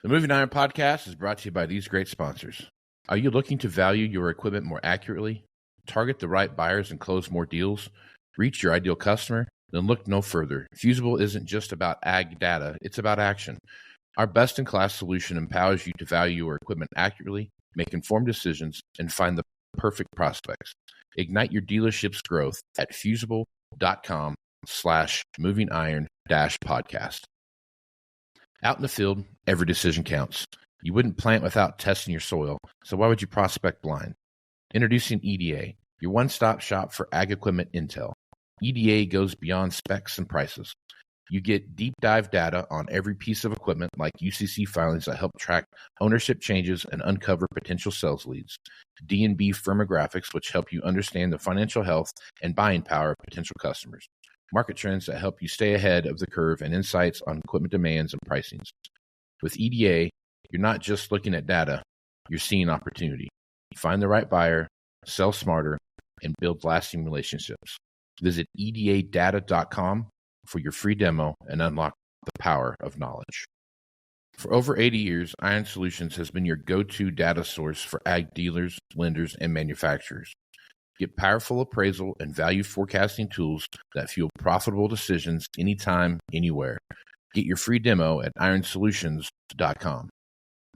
The Moving Iron Podcast is brought to you by these great sponsors. Are you looking to value your equipment more accurately, target the right buyers and close more deals, reach your ideal customer? Then look no further. Fusable isn't just about ag data, it's about action. Our best-in-class solution empowers you to value your equipment accurately, make informed decisions, and find the perfect prospects. Ignite your dealership's growth at fusable.com/movingiron-podcast. Out in the field, every decision counts. You wouldn't plant without testing your soil, so why would you prospect blind? Introducing EDA, your one-stop shop for ag equipment intel. EDA goes beyond specs and prices. You get deep dive data on every piece of equipment like UCC filings that help track ownership changes and uncover potential sales leads. D&B firmographics, which help you understand the financial health and buying power of potential customers. Market trends that help you stay ahead of the curve, and insights on equipment demands and pricings. With EDA, you're not just looking at data, you're seeing opportunity. Find the right buyer, sell smarter, and build lasting relationships. Visit edadata.com for your free demo and unlock the power of knowledge. For over 80 years, Iron Solutions has been your go-to data source for ag dealers, lenders, and manufacturers. Get powerful appraisal and value forecasting tools that fuel profitable decisions anytime, anywhere. Get your free demo at ironsolutions.com.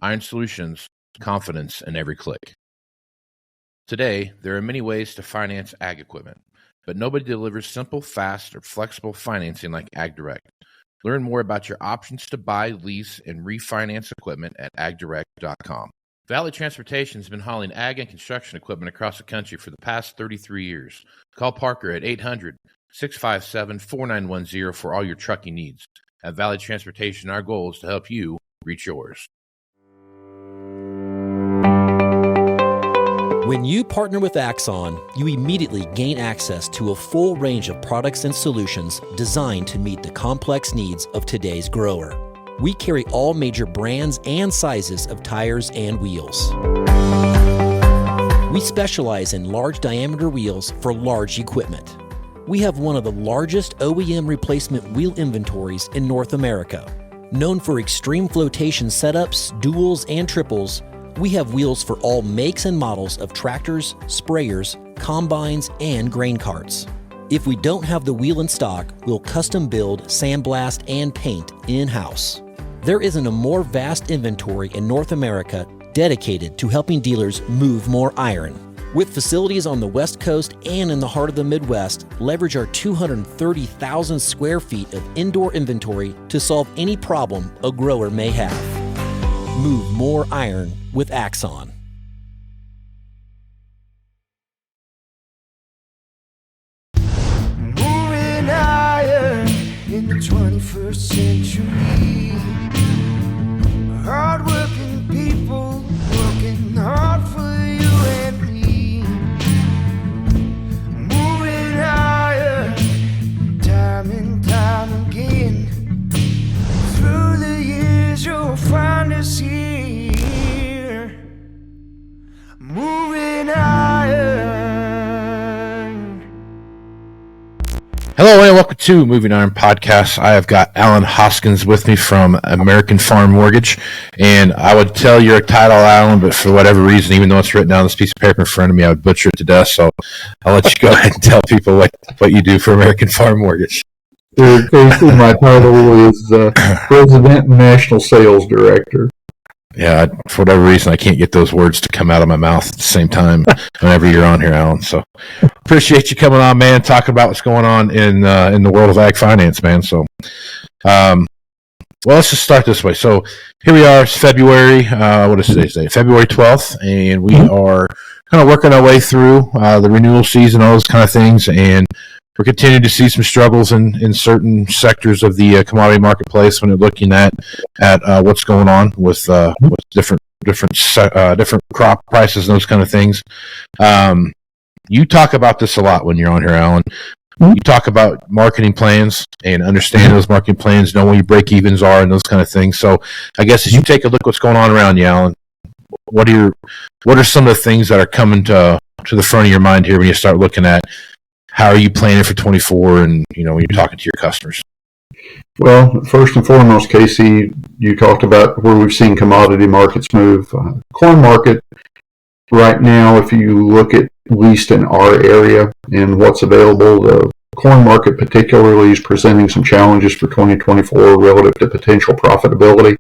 Iron Solutions, confidence in every click. Today, there are many ways to finance ag equipment, but nobody delivers simple, fast, or flexible financing like AgDirect. Learn more about your options to buy, lease, and refinance equipment at agdirect.com. Valley Transportation has been hauling ag and construction equipment across the country for the past 33 years. Call Parker at 800-657-4910 for all your trucking needs. At Valley Transportation, our goal is to help you reach yours. When you partner with Axon, you immediately gain access to a full range of products and solutions designed to meet the complex needs of today's grower. We carry all major brands and sizes of tires and wheels. We specialize in large diameter wheels for large equipment. We have one of the largest OEM replacement wheel inventories in North America. Known for extreme flotation setups, duals, and triples, we have wheels for all makes and models of tractors, sprayers, combines, and grain carts. If we don't have the wheel in stock, we'll custom build, sandblast, and paint in-house. There isn't a more vast inventory in North America dedicated to helping dealers move more iron. With facilities on the West Coast and in the heart of the Midwest, leverage our 230,000 square feet of indoor inventory to solve any problem a grower may have. Move more iron with Axon. Moving iron in the 21st century. Hard-working people working hard for you and me. Moving iron time and time again. Through the years you'll find us here. Moving iron. Hello and welcome to Moving Iron Podcast. I have got Alan Hoskins with me from American Farm Mortgage, and I would tell your title, Alan, but for whatever reason, even though it's written down on this piece of paper in front of me, I would butcher it to death. So I'll let you go ahead and tell people what you do for American Farm Mortgage. Basically, my title is President and National Sales Director. Yeah, for whatever reason, I can't get those words to come out of my mouth at the same time whenever you're on here, Alan. So appreciate you coming on, man, talking about what's going on in the world of ag finance, man. So, well, let's just start this way. So here we are, it's February, what is today's date? February 12th, and we are kind of working our way through the renewal season, all those kind of things, and we're continuing to see some struggles in certain sectors of the commodity marketplace when we're looking at what's going on with different crop prices and those kind of things. You talk about this a lot when you're on here, Alan. You talk about marketing plans and understand those marketing plans, know where your break-evens are and those kind of things. So I guess as you take a look at what's going on around you, Alan, what are some of the things that are coming to the front of your mind here when you start looking at how are you planning for 24 and, when you're talking to your customers? Well, first and foremost, Casey, you talked about where we've seen commodity markets move. Corn market right now, if you look at least in our area and what's available, the corn market particularly is presenting some challenges for 2024 relative to potential profitability.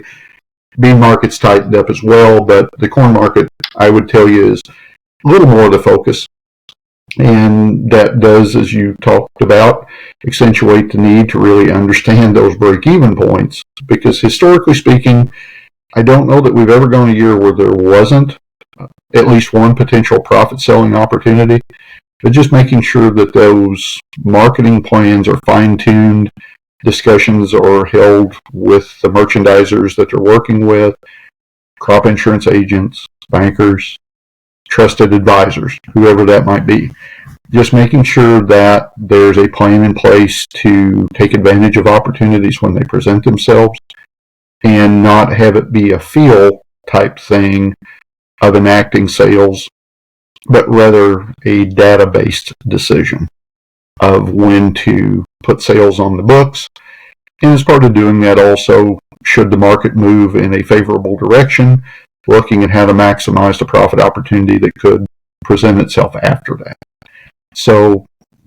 Bean market's tightened up as well, but the corn market, I would tell you, is a little more the focus. And that does, as you talked about, accentuate the need to really understand those break-even points. Because historically speaking, I don't know that we've ever gone a year where there wasn't at least one potential profit-selling opportunity. But just making sure that those marketing plans are fine-tuned, discussions are held with the merchandisers that they're working with, crop insurance agents, bankers, trusted advisors, whoever that might be. Just making sure that there's a plan in place to take advantage of opportunities when they present themselves and not have it be a feel type thing of enacting sales, but rather a data-based decision of when to put sales on the books. And as part of doing that also, should the market move in a favorable direction, looking at how to maximize the profit opportunity that could present itself after that. So,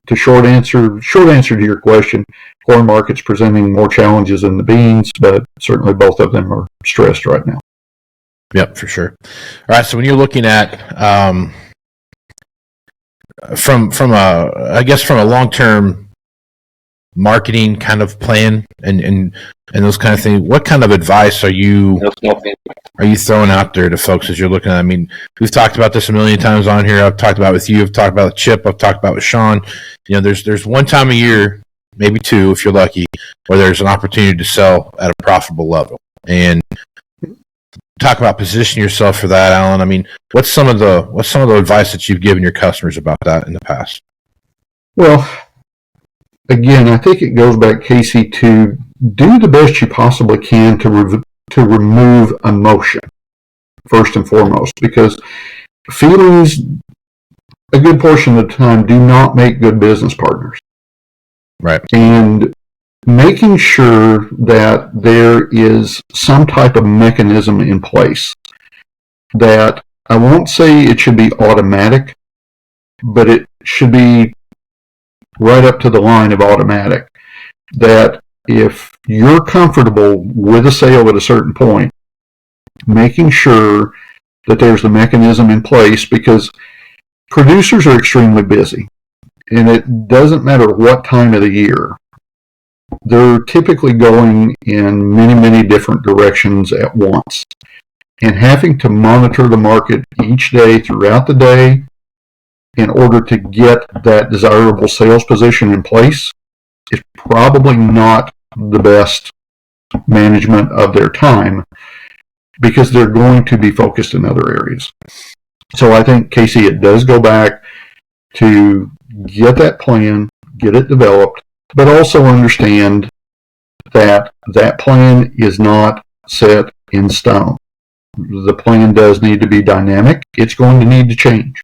the short answer to your question, corn market's presenting more challenges than the beans, but certainly both of them are stressed right now. Yep, for sure. All right, so when you're looking at from a long-term marketing kind of plan and those kind of things, what kind of advice are you throwing out there to folks as you're looking at? I mean, we've talked about this a million times on here. I've talked about it with you. I've talked about it with Chip. I've talked about it with Sean. You know, there's one time a year, maybe two if you're lucky, where there's an opportunity to sell at a profitable level. And talk about positioning yourself for that, Alan. I mean, what's some of the advice that you've given your customers about that in the past? Well, again, I think it goes back, Casey, to do the best you possibly can to remove emotion, first and foremost, because feelings, a good portion of the time, do not make good business partners. Right. And making sure that there is some type of mechanism in place that, I won't say it should be automatic, but it should be right up to the line of automatic, that if you're comfortable with a sale at a certain point, making sure that there's the mechanism in place, because producers are extremely busy, and it doesn't matter what time of the year. They're typically going in many, many different directions at once. And having to monitor the market each day throughout the day in order to get that desirable sales position in place is probably not the best management of their time, because they're going to be focused in other areas. So I think, Casey, it does go back to get that plan, get it developed, but also understand that that plan is not set in stone. The plan does need to be dynamic. It's going to need to change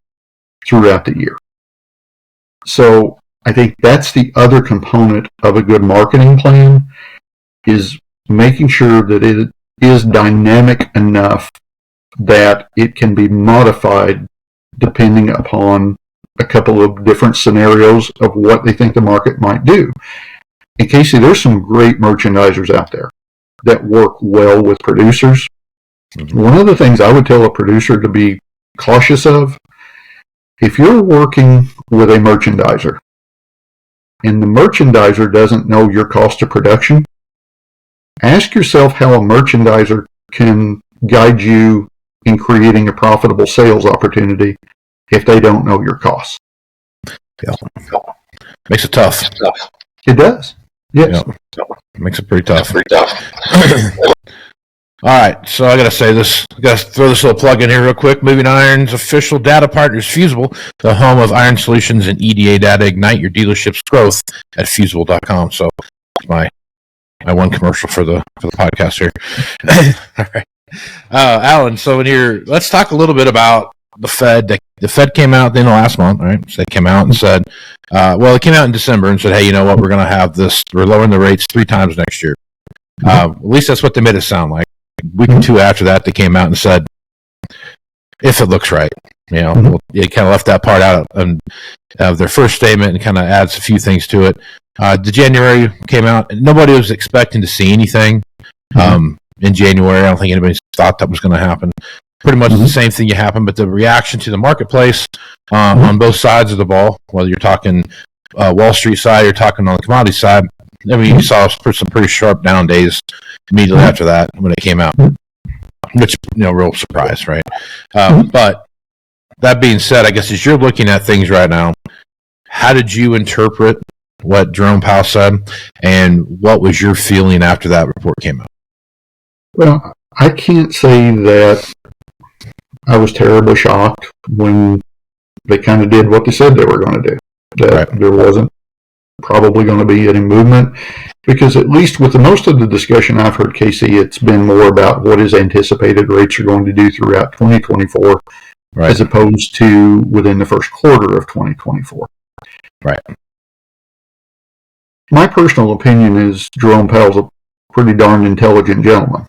throughout the year. So I think that's the other component of a good marketing plan, is making sure that it is dynamic enough that it can be modified depending upon a couple of different scenarios of what they think the market might do. And Casey, there's some great merchandisers out there that work well with producers. Mm-hmm. One of the things I would tell a producer to be cautious of, if you're working with a merchandiser and the merchandiser doesn't know your cost of production, ask yourself how a merchandiser can guide you in creating a profitable sales opportunity if they don't know your costs. Yeah. Makes it tough. It does. Yes. Yeah. Makes it pretty tough. All right, so I got to say this. I got to throw this little plug in here real quick. Moving Iron's official data partner is Fusable, the home of iron solutions and EDA data. Ignite your dealership's growth at Fusable.com. So it's my one commercial for the podcast here. All right, Alan. So let's talk a little bit about the Fed came out at the end of last month, right? So they came out and said, it came out in December and said, hey, you know what? We're going to have this. We're lowering the rates 3 times next year. At least that's what they made it sound like. A week or two after that, they came out and said, if it looks right, you know, they kind of left that part out of their first statement and kind of adds a few things to it. The January came out. Nobody was expecting to see anything in January. I don't think anybody thought that was going to happen. Pretty much the same thing happened, but the reaction to the marketplace on both sides of the ball, whether you're talking Wall Street side, you're talking on the commodity side, I mean, you saw some pretty sharp down days immediately after that when it came out, which, you know, real surprise, right? But that being said, I guess as you're looking at things right now, how did you interpret what Jerome Powell said, and what was your feeling after that report came out? Well, I can't say that I was terribly shocked when they kind of did what they said they were going to do. That there wasn't probably going to be any movement, because at least with the most of the discussion I've heard, Casey, it's been more about what is anticipated rates are going to do throughout 2024, as opposed to within the first quarter of 2024. Right. My personal opinion is Jerome Powell's a pretty darn intelligent gentleman.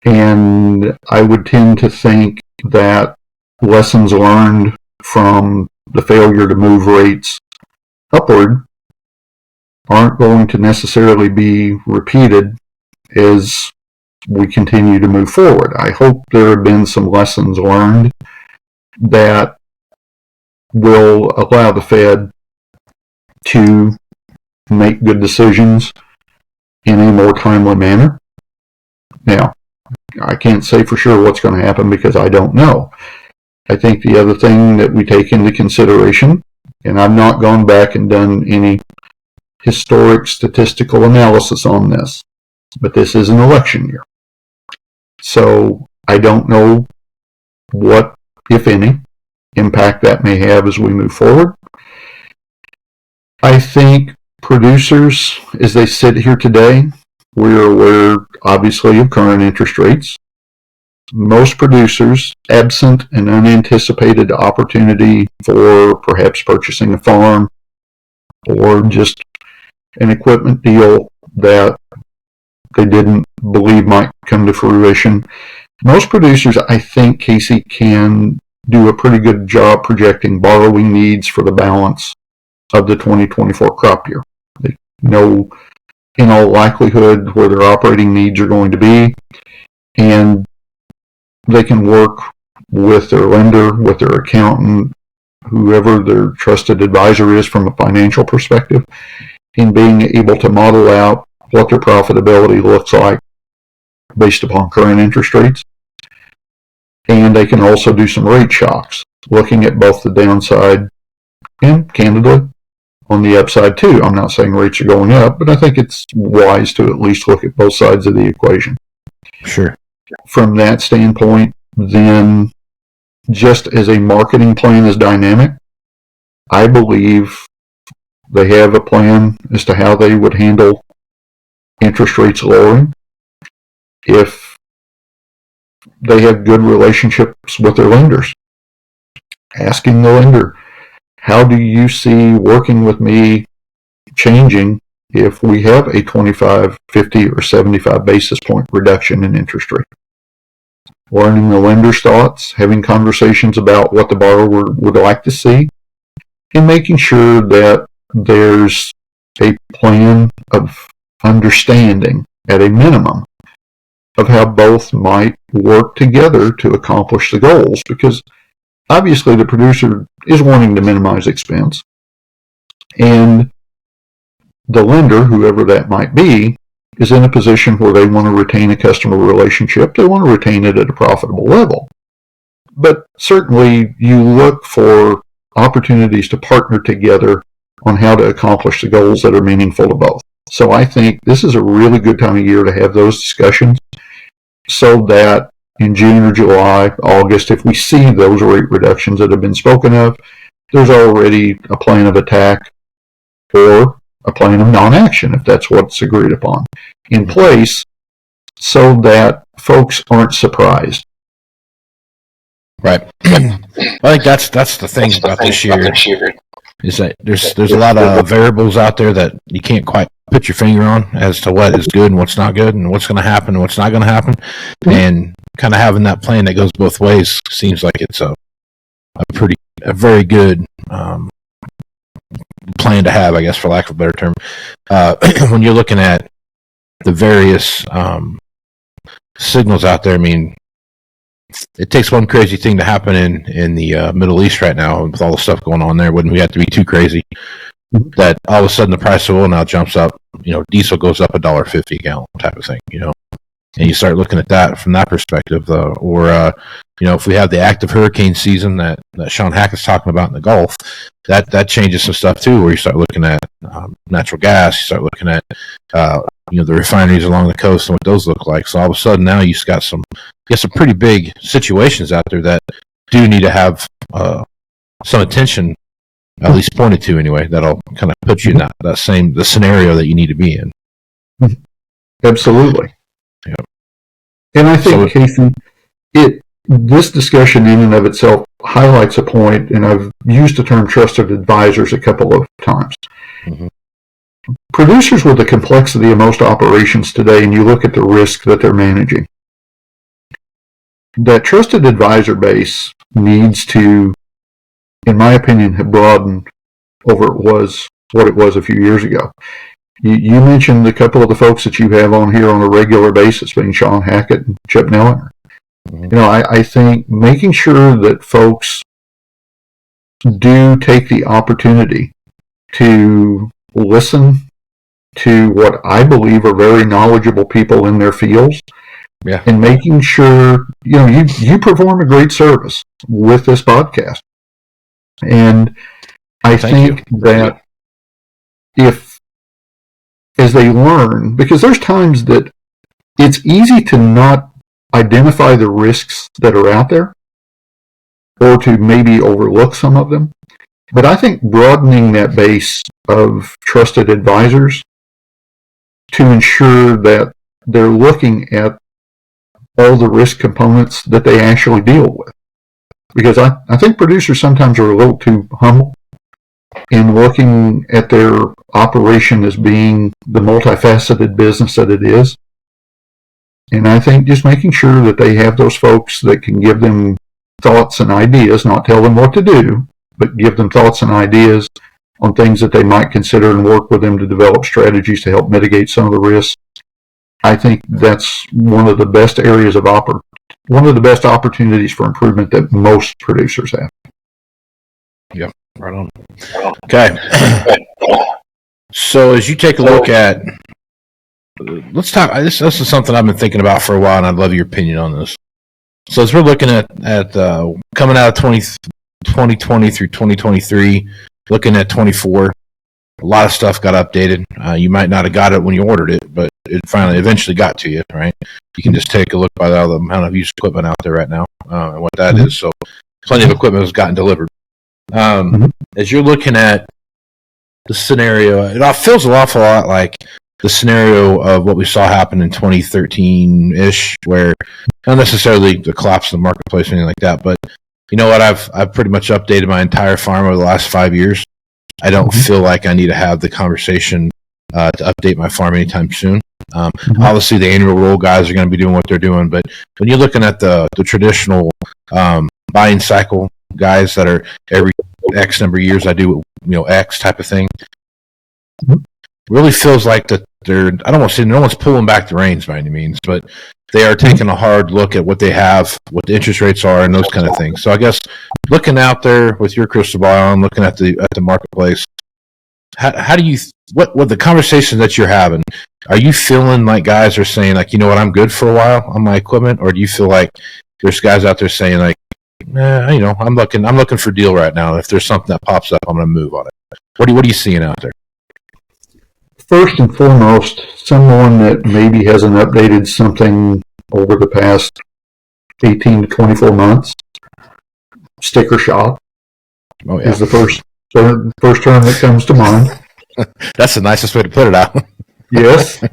And I would tend to think that lessons learned from the failure to move rates upward aren't going to necessarily be repeated as we continue to move forward. I hope there have been some lessons learned that will allow the Fed to make good decisions in a more timely manner. Now, I can't say for sure what's going to happen because I don't know. I think the other thing that we take into consideration, and I've not gone back and done any historic statistical analysis on this, but this is an election year. So I don't know what, if any, impact that may have as we move forward. I think producers, as they sit here today, we're aware, obviously, of current interest rates. Most producers, absent an unanticipated opportunity for perhaps purchasing a farm or just an equipment deal that they didn't believe might come to fruition, most producers, I think, Casey, can do a pretty good job projecting borrowing needs for the balance of the 2024 crop year. They know in all likelihood where their operating needs are going to be, and they can work with their lender, with their accountant, whoever their trusted advisor is from a financial perspective, in being able to model out what their profitability looks like based upon current interest rates. And they can also do some rate shocks, looking at both the downside and, candidly, on the upside too. I'm not saying rates are going up, but I think it's wise to at least look at both sides of the equation. Sure. From that standpoint, then, just as a marketing plan is dynamic, I believe they have a plan as to how they would handle interest rates lowering if they have good relationships with their lenders. Asking the lender, how do you see working with me changing if we have a 25, 50, or 75 basis point reduction in interest rate? Learning the lender's thoughts, having conversations about what the borrower would like to see, and making sure that there's a plan of understanding, at a minimum, of how both might work together to accomplish the goals, because obviously the producer is wanting to minimize expense, and the lender, whoever that might be, is in a position where they want to retain a customer relationship. They want to retain it at a profitable level. But certainly you look for opportunities to partner together on how to accomplish the goals that are meaningful to both. So I think this is a really good time of year to have those discussions, so that in June or July, August, if we see those rate reductions that have been spoken of, there's already a plan of attack or a plan of non-action, if that's what's agreed upon, in place, so that folks aren't surprised. Right. I think that's the thing about this year is that there's a lot of variables out there that you can't quite put your finger on as to what is good and what's not good and what's going to happen and what's not going to happen. And kind of having that plan that goes both ways seems like it's a very good plan to have, I guess, for lack of a better term. When you're looking at the various signals out there, I mean, it takes one crazy thing to happen in the Middle East right now with all the stuff going on there. Wouldn't we have to be too crazy that all of a sudden the price of oil now jumps up? You know, diesel goes up $1.50 a gallon type of thing. You know, and you start looking at that from that perspective, or you know, if we have the active hurricane season that Sean Hackett's talking about in the Gulf, that changes some stuff too. Where you start looking at natural gas, you start looking at you know, the refineries along the coast and what those look like. So all of a sudden now you've got some pretty big situations out there that do need to have some attention, at least pointed to anyway. That'll kind of put you in the scenario that you need to be in. Absolutely. Yep. And I think, Casey, this discussion in and of itself highlights a point, and I've used the term trusted advisors a couple of times. Mm-hmm. Producers with the complexity of most operations today, and you look at the risk that they're managing, that trusted advisor base needs to, in my opinion, have broadened over what it was a few years ago. You mentioned a couple of the folks that you have on here on a regular basis, being Sean Hackett and Chip Nelliner. Mm-hmm. You know, I think making sure that folks do take the opportunity to listen to what I believe are very knowledgeable people in their fields, and making sure, you know, you perform a great service with this podcast. And I think that as they learn, because there's times that it's easy to not identify the risks that are out there or to maybe overlook some of them. But I think broadening that base of trusted advisors to ensure that they're looking at all the risk components that they actually deal with. Because I think producers sometimes are a little too humble in looking at their operation as being the multifaceted business that it is. And I think just making sure that they have those folks that can give them thoughts and ideas, not tell them what to do, but give them thoughts and ideas on things that they might consider and work with them to develop strategies to help mitigate some of the risks. I think that's one of the best areas of one of the best opportunities for improvement that most producers have. Yep, right on. Okay. So as you take a look at, let's talk, this is something I've been thinking about for a while, and I'd love your opinion on this. So as we're looking at coming out of 2020 through 2023, looking at 24, a lot of stuff got updated. You might not have got it when you ordered it, but it eventually got to you, right? You can just take a look by the amount of used equipment out there right now and what that is. So plenty of equipment has gotten delivered. As you're looking at the scenario, it feels an awful lot like the scenario of what we saw happen in 2013-ish, where not necessarily the collapse of the marketplace or anything like that, but you know what? I've pretty much updated my entire farm over the last 5 years. I don't feel like I need to have the conversation to update my farm anytime soon. Obviously, the annual roll guys are going to be doing what they're doing, but when you're looking at the traditional buying cycle guys that are every X number of years I do, you know, X type of thing, really feels like that I don't want to say no one's pulling back the reins by any means, but they are taking a hard look at what they have, what the interest rates are, and those kind of things. So I guess looking out there with your crystal ball on, looking at the marketplace, how do you what the conversations that you're having? Are you feeling like guys are saying like, you know what, I'm good for a while on my equipment, or do you feel like there's guys out there saying like, you know, I'm looking for a deal right now. If there's something that pops up, I'm going to move on it. What are you seeing out there? First and foremost, someone that maybe hasn't updated something over the past 18 to 24 months, sticker shock is the first term that comes to mind. That's the nicest way to put it out. Yes.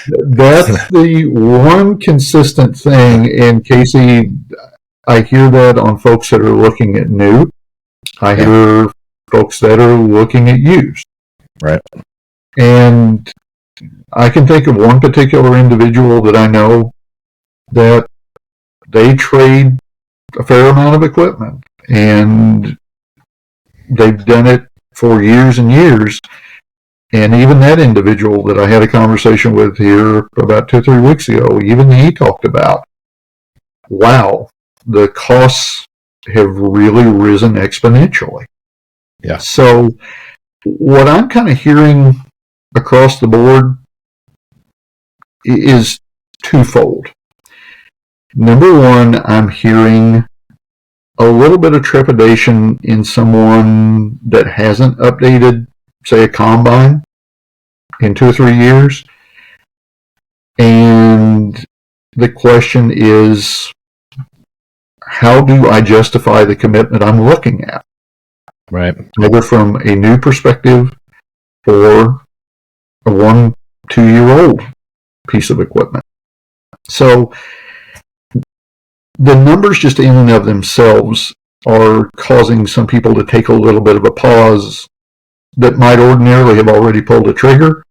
That's the one consistent thing. And Casey, I hear that on folks that are looking at new. I hear folks that are looking at used. Right. And I can think of one particular individual that I know that they trade a fair amount of equipment, and they've done it for years and years. And even that individual that I had a conversation with here about 2 or 3 weeks ago, even he talked about, wow, the costs have really risen exponentially. Yeah. So what I'm kind of hearing across the board is twofold. Number one, I'm hearing a little bit of trepidation in someone that hasn't updated, say, a combine in 2 or 3 years. And the question is, how do I justify the commitment I'm looking at? Right. Whether from a new perspective or a 1-2 year old piece of equipment. So the numbers just in and of themselves are causing some people to take a little bit of a pause that might ordinarily have already pulled a trigger.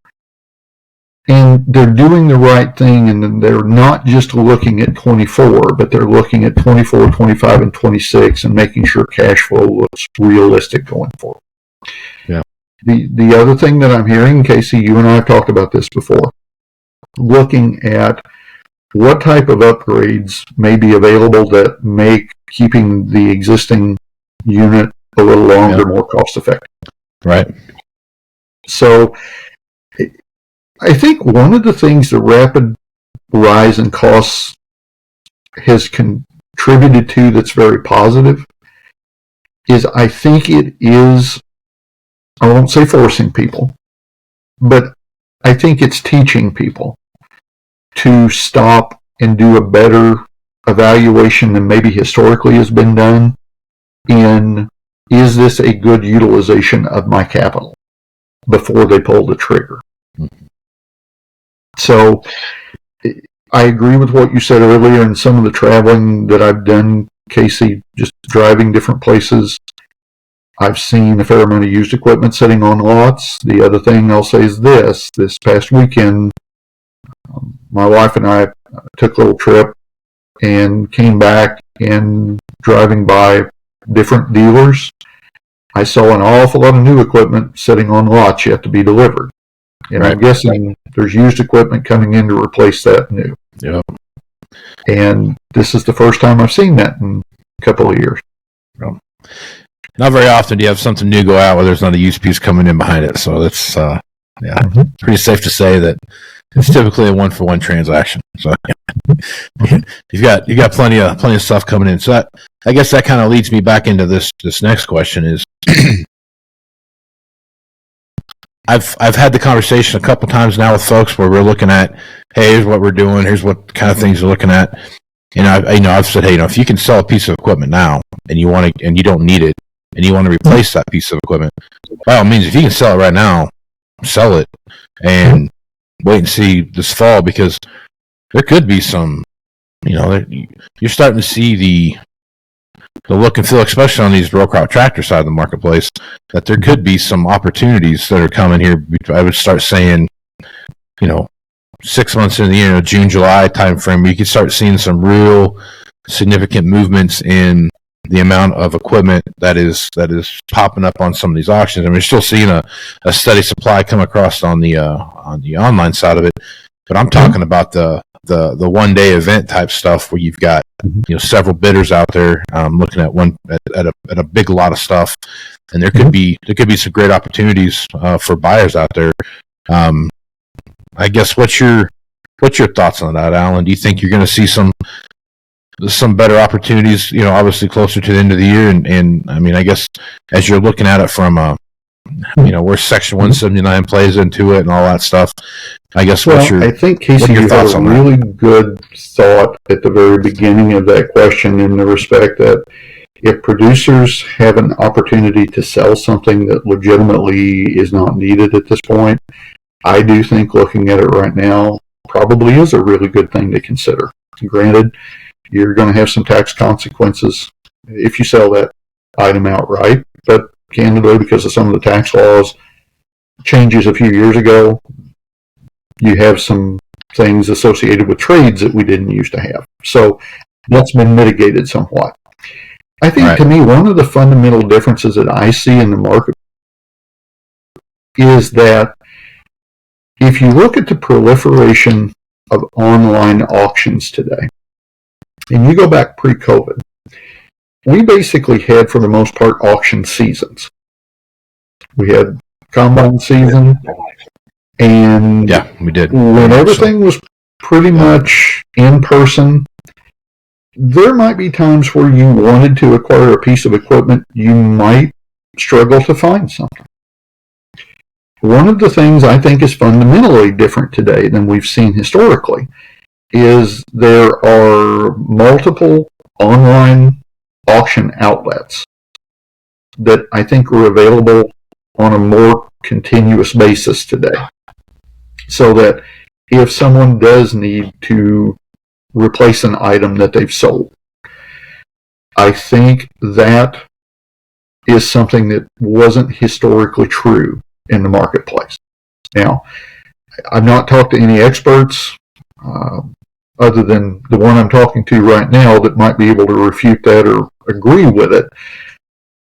And they're doing the right thing, and they're not just looking at 24, but they're looking at 24, 25, and 26 and making sure cash flow looks realistic going forward. Yeah. The other thing that I'm hearing, Casey, you and I have talked about this before, looking at what type of upgrades may be available that make keeping the existing unit a little longer more cost effective. Right. So I think one of the things the rapid rise in costs has contributed to that's very positive is I think it is, I won't say forcing people, but I think it's teaching people to stop and do a better evaluation than maybe historically has been done in, is this a good utilization of my capital before they pull the trigger. So I agree with what you said earlier, and some of the traveling that I've done, Casey, just driving different places, I've seen a fair amount of used equipment sitting on lots. The other thing I'll say is this past weekend, my wife and I took a little trip and came back, and driving by different dealers, I saw an awful lot of new equipment sitting on lots yet to be delivered. And I'm guessing there's used equipment coming in to replace that new. Yeah. And this is the first time I've seen that in a couple of years. Yeah. Not very often do you have something new go out where there's not a used piece coming in behind it. So that's pretty safe to say that it's typically a 1-for-1 transaction. So you've got plenty of stuff coming in. So that, I guess that kind of leads me back into this next question is I've had the conversation a couple times now with folks where we're looking at, hey, here's what we're doing, here's what kind of things you're looking at. And I've said, hey, if you can sell a piece of equipment now and you want to, and you don't need it, and you want to replace that piece of equipment, by all means, if you can sell it right now, sell it and wait and see this fall, because there could be some, you're starting to see the look and feel, especially on these row crop tractor side of the marketplace, that there could be some opportunities that are coming here. I would start saying, 6 months in the year, June, July timeframe, you could start seeing some real significant movements in the amount of equipment that is popping up on some of these auctions. I mean, we're still seeing a steady supply come across on the online side of it, but I'm talking about the one-day event type stuff where you've got several bidders out there looking at a big lot of stuff, and there could be some great opportunities for buyers out there. I guess what's your thoughts on that, Alan? Do you think you're going to see some better opportunities? Obviously closer to the end of the year, and I mean, I guess as you're looking at it from where Section 179 plays into it and all that stuff. I guess I think, Casey, you had a really good thought at the very beginning of that question, in the respect that if producers have an opportunity to sell something that legitimately is not needed at this point, I do think looking at it right now probably is a really good thing to consider. Granted, you're going to have some tax consequences if you sell that item outright, but candidly, because of some of the tax laws changes a few years ago, you have some things associated with trades that we didn't used to have. So that's been mitigated somewhat. I think, to me, one of the fundamental differences that I see in the market is that if you look at the proliferation of online auctions today, and you go back pre-COVID, we basically had, for the most part, auction seasons. We had combine season, and we did. When everything was pretty much in person, there might be times where you wanted to acquire a piece of equipment, you might struggle to find something. One of the things I think is fundamentally different today than we've seen historically is there are multiple online auction outlets that I think are available on a more continuous basis today. So that if someone does need to replace an item that they've sold, I think that is something that wasn't historically true in the marketplace. Now, I've not talked to any experts other than the one I'm talking to right now that might be able to refute that or agree with it.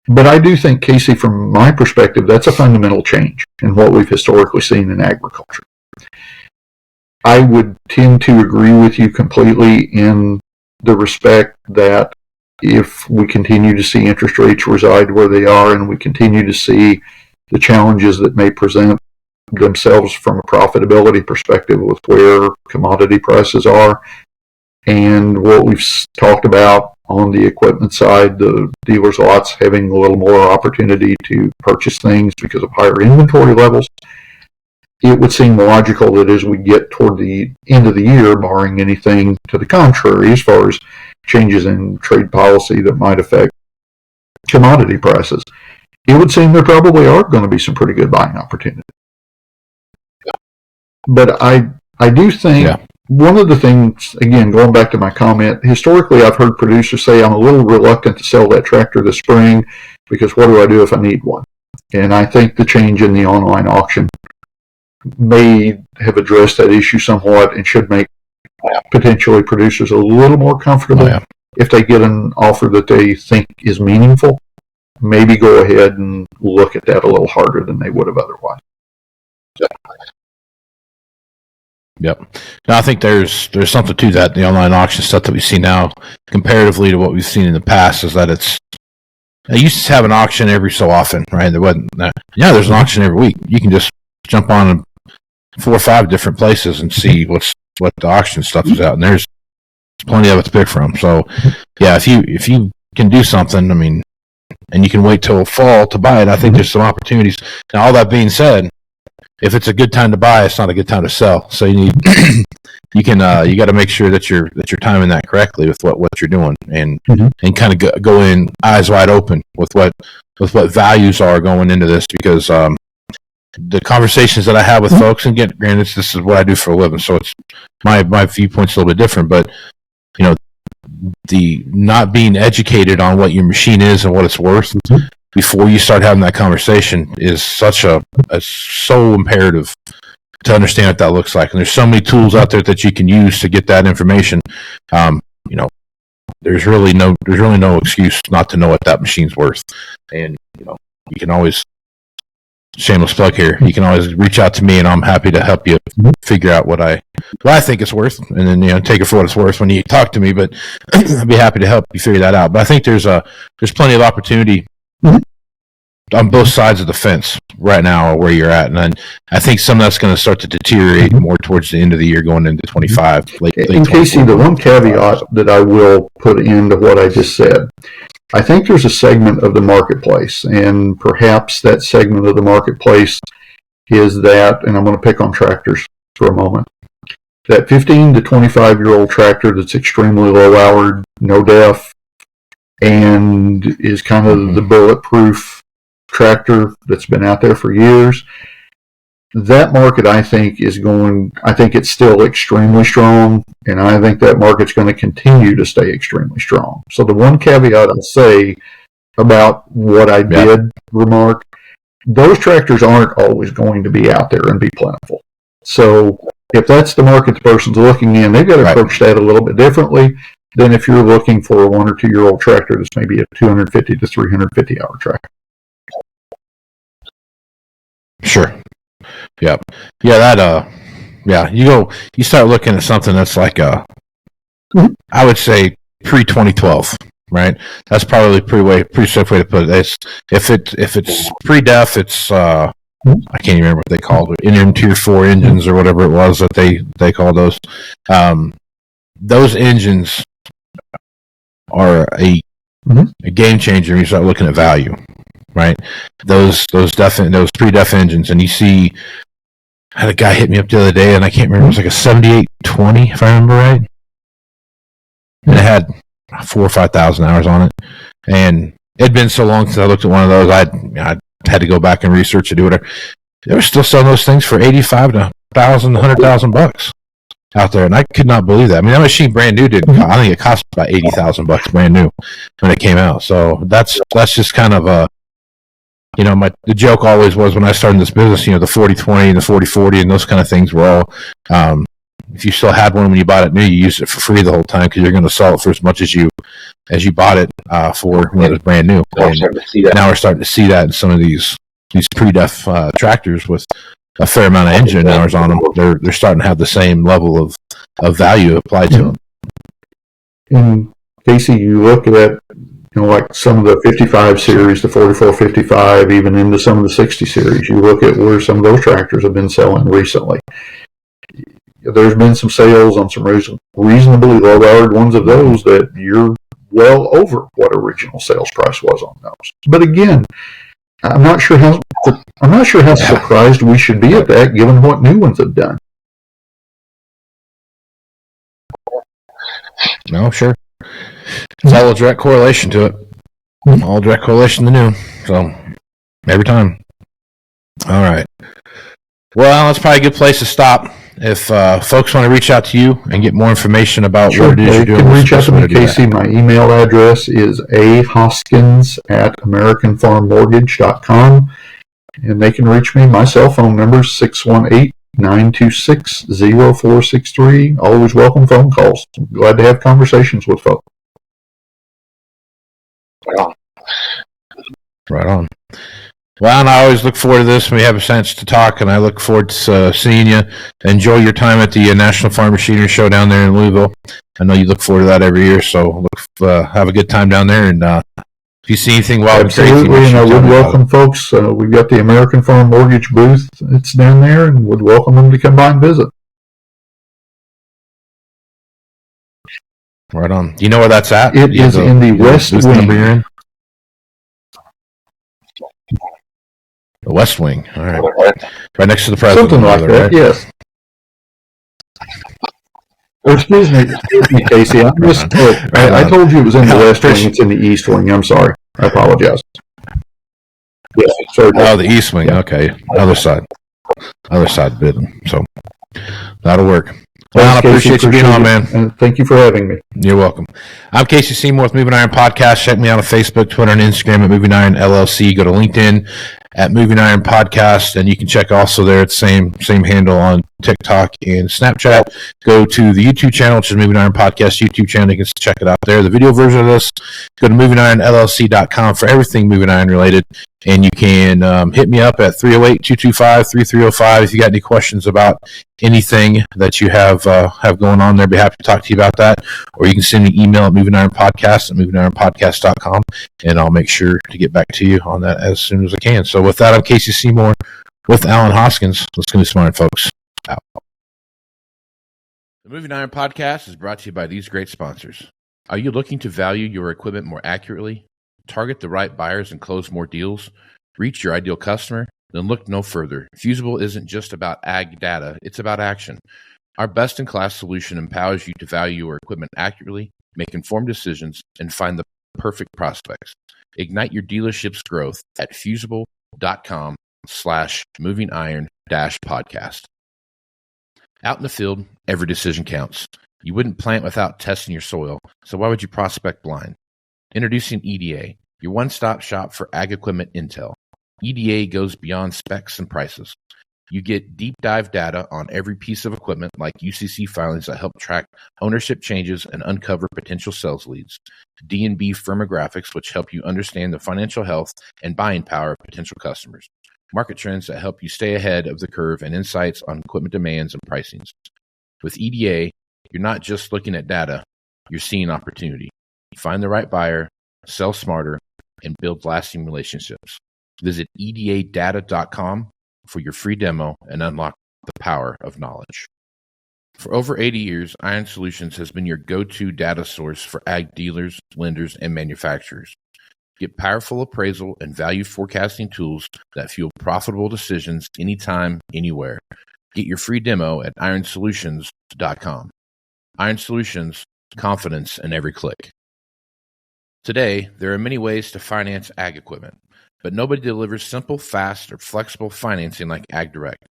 But I do think, Casey, from my perspective, that's a fundamental change in what we've historically seen in agriculture. I would tend to agree with you completely in the respect that if we continue to see interest rates reside where they are and we continue to see the challenges that may present themselves from a profitability perspective with where commodity prices are and what we've talked about on the equipment side, the dealers' lots having a little more opportunity to purchase things because of higher inventory levels, it would seem logical that as we get toward the end of the year, barring anything to the contrary, as far as changes in trade policy that might affect commodity prices, it would seem there probably are going to be some pretty good buying opportunities. But I do think one of the things, again, going back to my comment, historically I've heard producers say, I'm a little reluctant to sell that tractor this spring because what do I do if I need one? And I think the change in the online auction may have addressed that issue somewhat and should make potentially producers a little more comfortable if they get an offer that they think is meaningful. Maybe go ahead and look at that a little harder than they would have otherwise. Yep. Now, I think there's something to that. The online auction stuff that we see now, comparatively to what we've seen in the past, is that I used to have an auction every so often, right? There wasn't. There's an auction every week. You can just jump on 4 or 5 different places and see what the auction stuff is out, and there's plenty of it to pick from. So, yeah, if you can do something, I mean, and you can wait till fall to buy it, I think there's some opportunities. Now, all that being said, if it's a good time to buy, it's not a good time to sell. So you need you got to make sure that you're timing that correctly with what you're doing, and kind of go in eyes wide open with what values are going into this, because the conversations that I have with folks, and granted, this is what I do for a living, so it's my viewpoint's a little bit different, but the not being educated on what your machine is and what it's worth before you start having that conversation is so imperative to understand what that looks like. And there's so many tools out there that you can use to get that information. There's really no excuse not to know what that machine's worth. And you can always, shameless plug here, you can always reach out to me, and I'm happy to help you figure out what I think it's worth, and then take it for what it's worth when you talk to me. But I'd be happy to help you figure that out. But I think there's plenty of opportunity on both sides of the fence right now where you're at, and I think some of that's going to start to deteriorate more towards the end of the year, going into 25. Late in Casey, the one caveat that I will put into what I just said, I think there's a segment of the marketplace, and perhaps that segment of the marketplace is that, and I'm going to pick on tractors for a moment, that 15 to 25-year-old tractor that's extremely low-hour, no def, and is kind of the bulletproof tractor that's been out there for years. that market, I think it's still extremely strong, and I think that market's going to continue to stay extremely strong. So the one caveat I'll say about what I did remark, those tractors aren't always going to be out there and be plentiful. So if that's the market the person's looking in, they've got to approach that a little bit differently than if you're looking for a 1 or 2 year old tractor that's maybe a 250 to 350 hour tractor. Sure. Yep. Yeah, you start looking at something that's like I would say pre-2012, right? That's probably pretty safe way to put it. If it's pre-def, it's I can't even remember what they called it, NM Tier 4 engines or whatever it was that they call those. Those engines are a game changer when you start looking at value, right? Those pre-def engines, and you see, I had a guy hit me up the other day, and I can't remember, it was like a 7820, if I remember right, and it had 4,000 or 5,000 hours on it, and it'd been so long since I looked at one of those, I had to go back and research and do whatever. They were still selling those things for 85 to 1,000, 100,000 bucks out there, and I could not believe that. I mean, that machine brand new I think it cost about 80,000 bucks brand new when it came out. So that's just kind of a, the joke always was when I started this business, the 40-20 and the 40-40 and those kind of things were all, if you still had one when you bought it new, you used it for free the whole time because you're going to sell it for as much as you bought it for when it was brand new. And now we're starting to see that in some of these pre-def tractors with a fair amount of engine hours on them. They're starting to have the same level of value applied to them. And Casey, you look at like some of the 55 series, the 4455, even into some of the 60 series. You look at where some of those tractors have been selling recently. There's been some sales on some reasonably low-powered ones of those that you're well over what original sales price was on those. But again, I'm not sure how surprised we should be at that, given what new ones have done. No, sure. It's all a direct correlation to it. All direct correlation to new. So, every time. All right. Well, that's probably a good place to stop. If folks want to reach out to you and get more information about what it is you're doing, you can reach out to me, Casey. My email address is ahoskins@americanfarmmortgage.com, and they can reach me. My cell phone number is 618-926-0463. Always welcome phone calls. I'm glad to have conversations with folks. Right on. Well, and I always look forward to this when we have a chance to talk, and I look forward to seeing you. Enjoy your time at the National Farm Machinery Show down there in Louisville. I know you look forward to that every year, so have a good time down there. And if you see anything wild and crazy, absolutely, and I would welcome folks. We've got the American Farm Mortgage booth. It's down there, and would welcome them to come by and visit. Right on. Do you know where that's at? It is in the West Wing. The West Wing. All right. Right next to the president. Something like that, right? Yes. Or excuse me, Casey. I told you it was in the West Wing. It's in the East Wing. I'm sorry. I apologize. Yes, sorry. Oh, the East Wing. Okay. Other side bidding. So that'll work. Well, I appreciate you being on, man. And thank you for having me. You're welcome. I'm Casey Seymour with Moving Iron Podcast. Check me out on Facebook, Twitter, and Instagram at Moving Iron LLC. Go to LinkedIn at Moving Iron Podcast, and you can check also there at the same handle on TikTok and Snapchat. Go to the YouTube channel, which is Moving Iron Podcast YouTube channel. You can check it out there. The video version of this, go to movingironllc.com for everything Moving Iron related. And you can hit me up at 308-225-3305 if you got any questions about anything that you have going on there. Be happy to talk to you about that. Or you can send me an email at movingironpodcast@movingironpodcast.com, and I'll make sure to get back to you on that as soon as I can. So with that, I'm Casey Seymour with Alan Hoskins. Let's go to smart folks. Out. The Moving Iron Podcast is brought to you by these great sponsors. Are you looking to value your equipment more accurately? Target the right buyers and close more deals? Reach your ideal customer? Then look no further. Fusable isn't just about ag data, it's about action. Our best-in-class solution empowers you to value your equipment accurately, make informed decisions, and find the perfect prospects. Ignite your dealership's growth at Fusable.com facebook.com/movingiron-podcast. Out in the field, every decision counts. You wouldn't plant without testing your soil, so why would you prospect blind? Introducing EDA, your one-stop shop for ag equipment intel. EDA goes beyond specs and prices. You get deep dive data on every piece of equipment like UCC filings that help track ownership changes and uncover potential sales leads. D&B firmographics, which help you understand the financial health and buying power of potential customers. Market trends that help you stay ahead of the curve, and insights on equipment demands and pricings. With EDA, you're not just looking at data, you're seeing opportunity. You find the right buyer, sell smarter, and build lasting relationships. Visit edadata.com for your free demo and unlock the power of knowledge. For over 80 years, Iron Solutions has been your go-to data source for ag dealers, lenders, and manufacturers. Get powerful appraisal and value forecasting tools that fuel profitable decisions anytime, anywhere. Get your free demo at ironsolutions.com. Iron Solutions, confidence in every click. Today, there are many ways to finance ag equipment, but nobody delivers simple, fast, or flexible financing like AgDirect.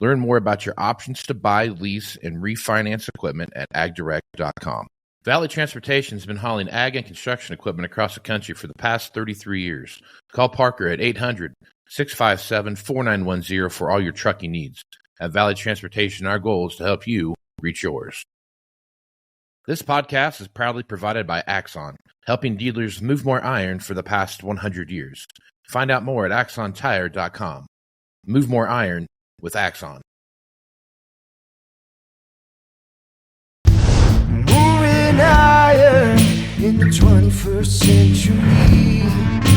Learn more about your options to buy, lease, and refinance equipment at agdirect.com. Valley Transportation has been hauling ag and construction equipment across the country for the past 33 years. Call Parker at 800-657-4910 for all your trucking needs. At Valley Transportation, our goal is to help you reach yours. This podcast is proudly provided by Axon, helping dealers move more iron for the past 100 years. Find out more at axontire.com. Move more iron with Axon. Moving iron in the 21st century.